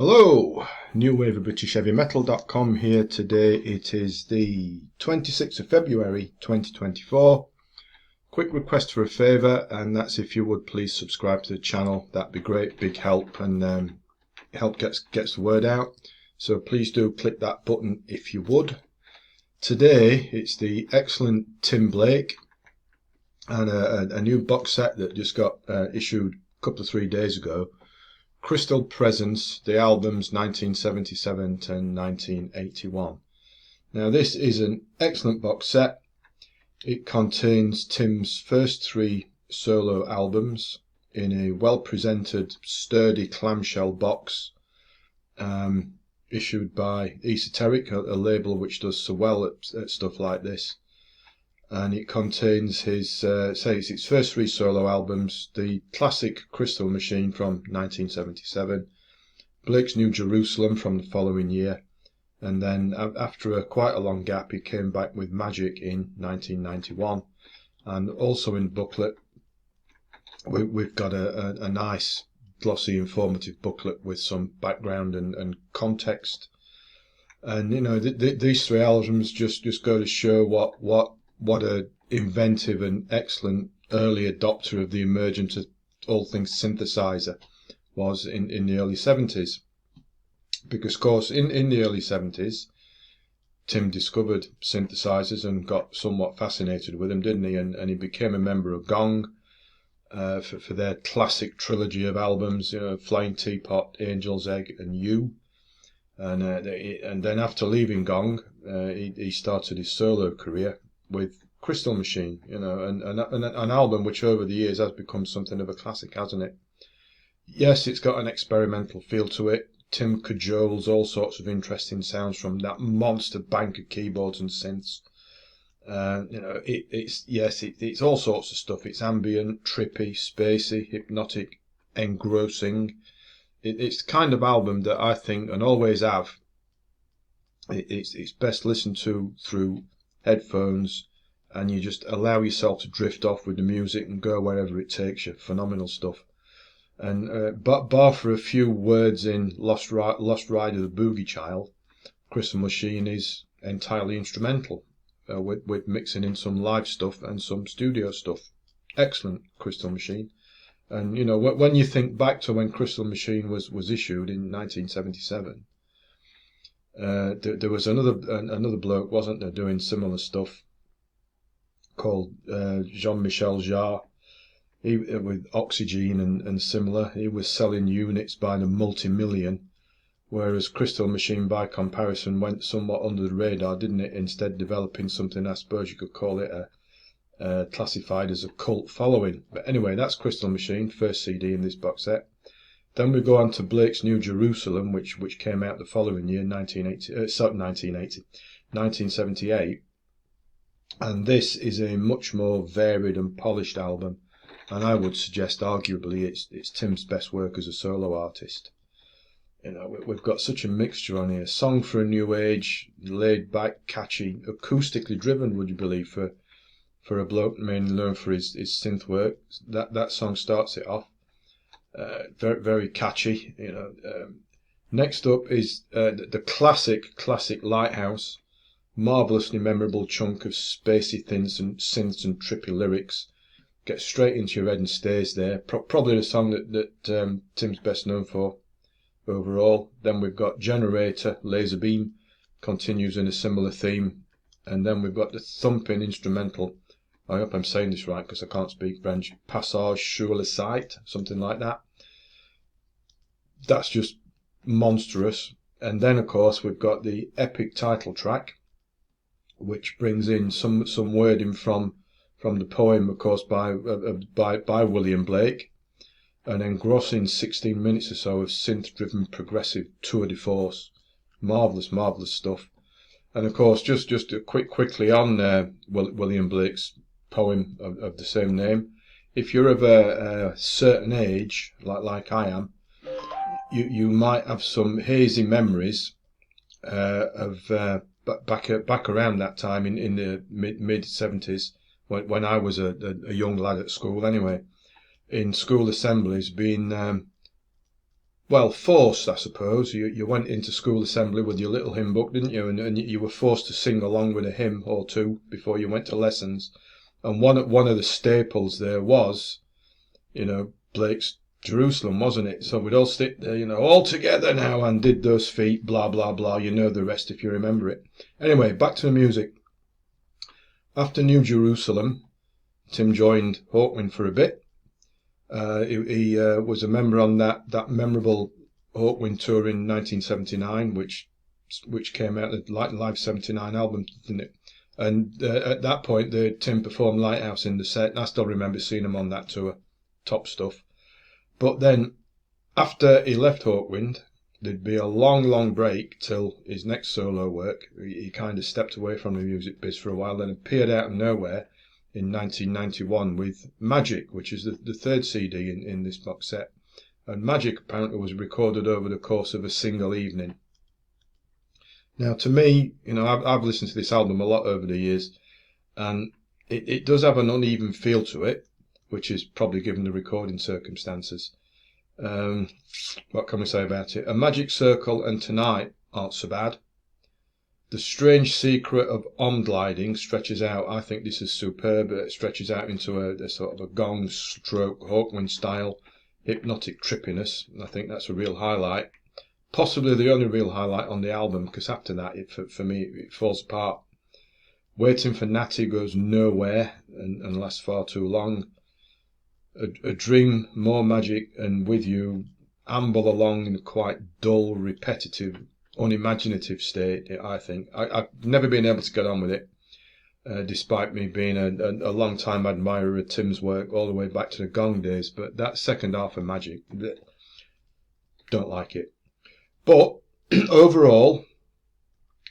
Hello, New Wave of British Heavy Metal.com here. Today it is the 26th of February 2024. Quick request for a favour, and that's if you would please subscribe to the channel. That'd be great, big help, and help gets the word out. So please do click that button if you would. Today it's the excellent Tim Blake and a new box set that just got issued a couple of 3 days ago. Crystal Presence, the albums 1977 to 1981. Now this is an excellent box set. It contains Tim's first 3 solo albums in a well-presented, sturdy clamshell box, issued by Esoteric, a label which does so well at stuff like this. And it contains his, its first 3 solo albums, the classic Crystal Machine from 1977, Blake's New Jerusalem from the following year, and then after quite a long gap he came back with Magick in 1991. And also in booklet we've got a nice glossy informative booklet with some background and context. And you know, these 3 albums just go to show what a inventive and excellent early adopter of the emergence of all things synthesizer was in the early 70s. Because of course in the early 70s Tim discovered synthesizers and got somewhat fascinated with them, didn't he? And he became a member of Gong for their classic trilogy of albums, you know, Flying Teapot, Angel's Egg and You. And then after leaving Gong he started his solo career with Crystal Machine, you know, and an album which over the years has become something of a classic, hasn't it? Yes, it's got an experimental feel to it. Tim cajoles all sorts of interesting sounds from that monster bank of keyboards and synths. You know, it's all sorts of stuff. It's ambient, trippy, spacey, hypnotic, engrossing. It's the kind of album that I think, and always have, it's best listened to through headphones, and you just allow yourself to drift off with the music and go wherever it takes you. Phenomenal stuff. And but bar for a few words in Lost Rider the Boogie Child, Crystal Machine is entirely instrumental, with mixing in some live stuff and some studio stuff. Excellent Crystal Machine. And you know, when you think back to when Crystal Machine was issued in 1977, there was another bloke, wasn't there, doing similar stuff, called Jean-Michel Jarre. He, with Oxygen and similar, he was selling units by the multi-million, whereas Crystal Machine by comparison went somewhat under the radar, didn't it? Instead developing something, I suppose you could call it classified as a cult following. But anyway, that's Crystal Machine, first CD in this box set. Then we go on to Blake's New Jerusalem, which came out the following year, 1978. And this is a much more varied and polished album, and I would suggest arguably it's Tim's best work as a solo artist. You know, we've got such a mixture on here. Song for a New Age, laid back, catchy, acoustically driven, would you believe, for a bloke mainly known for his synth work. That song starts it off. Very, very catchy, you know. Next up is the classic Lighthouse. Marvellously memorable chunk of spacey synths and trippy lyrics. Gets straight into your head and stays there. Probably the song that Tim's best known for overall. Then we've got Generator, Laser Beam, continues in a similar theme. And then we've got the thumping instrumental, I hope I'm saying this right because I can't speak French, Passage sur le Site, something like that. That's just monstrous. And then of course we've got the epic title track, which brings in some wording from the poem, of course, by William Blake, an engrossing 16 minutes or so of synth-driven progressive tour de force. Marvellous stuff. And of course, just quickly on William Blake's poem of the same name, if you're of a certain age, like I am, you might have some hazy memories of back around that time in the mid 70s, when I was a young lad at school anyway, in school assemblies being well, forced, I suppose. You went into school assembly with your little hymn book, didn't you? And you were forced to sing along with a hymn or two before you went to lessons. And one of the staples there was, Blake's Jerusalem, wasn't it? So we'd all sit there, all together now, and did those feet, blah, blah, blah. You know the rest if you remember it. Anyway, back to the music. After New Jerusalem, Tim joined Hawkwind for a bit. He was a member on that memorable Hawkwind tour in 1979, which came out the Live 79 album, didn't it? And at that point, Tim performed Lighthouse in the set, and I still remember seeing him on that tour. Top stuff. But then, after he left Hawkwind, there'd be a long, long break till his next solo work. He kind of stepped away from the music biz for a while, then appeared out of nowhere in 1991 with Magick, which is the third CD in this box set. And Magick apparently was recorded over the course of a single evening. Now, to me, I've listened to this album a lot over the years, and it does have an uneven feel to it, which is probably given the recording circumstances. What can we say about it? A Magic Circle and Tonight aren't so bad. The Strange Secret of Gliding stretches out. I think this is superb. It stretches out into a sort of a gong stroke Hawkwind style hypnotic trippiness. I think that's a real highlight. Possibly the only real highlight on the album, because after that, for me, it falls apart. Waiting for Natty goes nowhere and lasts far too long. A Dream, More Magic, and With You amble along in a quite dull, repetitive, unimaginative state, I think. I've never been able to get on with it, despite me being a long-time admirer of Tim's work all the way back to the Gong days. But that second half of Magic, don't like it. But overall,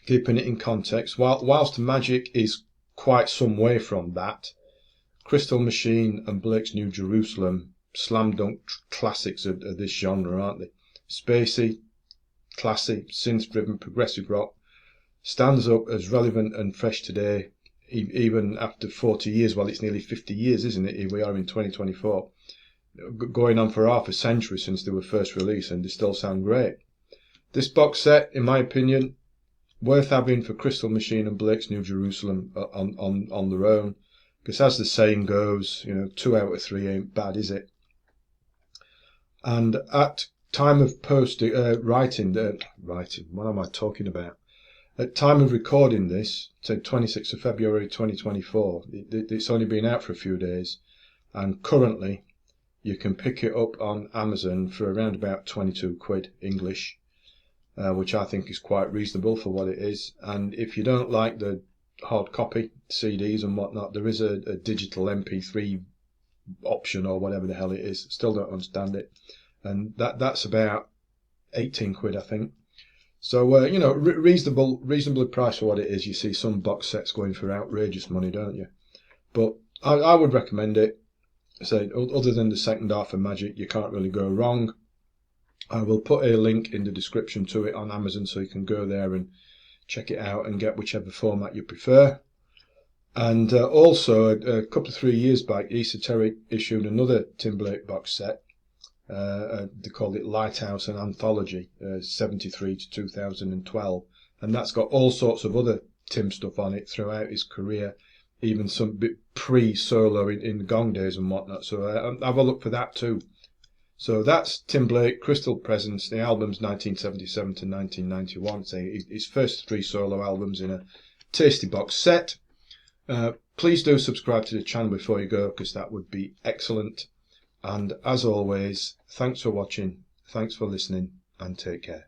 keeping it in context, whilst Magic is quite some way from that, Crystal Machine and Blake's New Jerusalem, slam dunk classics of this genre, aren't they? Spacey, classy, synth-driven progressive rock, stands up as relevant and fresh today, even after 40 years. Well, it's nearly 50 years, isn't it? Here we are in 2024, going on for half a century since they were first released, and they still sound great. This box set, in my opinion, worth having for Crystal Machine and Blake's New Jerusalem on their own. Because as the saying goes, 2 out of 3 ain't bad, is it? And at time of writing, what am I talking about? At time of recording this, say 26th of February 2024, it's only been out for a few days, and currently you can pick it up on Amazon for around about 22 quid English, which I think is quite reasonable for what it is. And if you don't like the hard copy CDs and whatnot, there is a digital MP3 option or whatever the hell it is. Still don't understand it, and that's about 18 quid, I think. So reasonably priced for what it is. You see some box sets going for outrageous money, don't you? But I would recommend it. So other than the second half of Magic, you can't really go wrong. I will put a link in the description to it on Amazon, so you can go there and check it out and get whichever format you prefer. And also, a couple of 3 years back, Esoteric issued another Tim Blake box set. They called it Lighthouse and Anthology, 73 to 2012. And that's got all sorts of other Tim stuff on it throughout his career, even some bit pre-solo in the Gong days and whatnot. So have a look for that too. So that's Tim Blake, Crystal Presence, the albums 1977 to 1991. So his first 3 solo albums in a tasty box set. Please do subscribe to the channel before you go, because that would be excellent. And as always, thanks for watching, thanks for listening, and take care.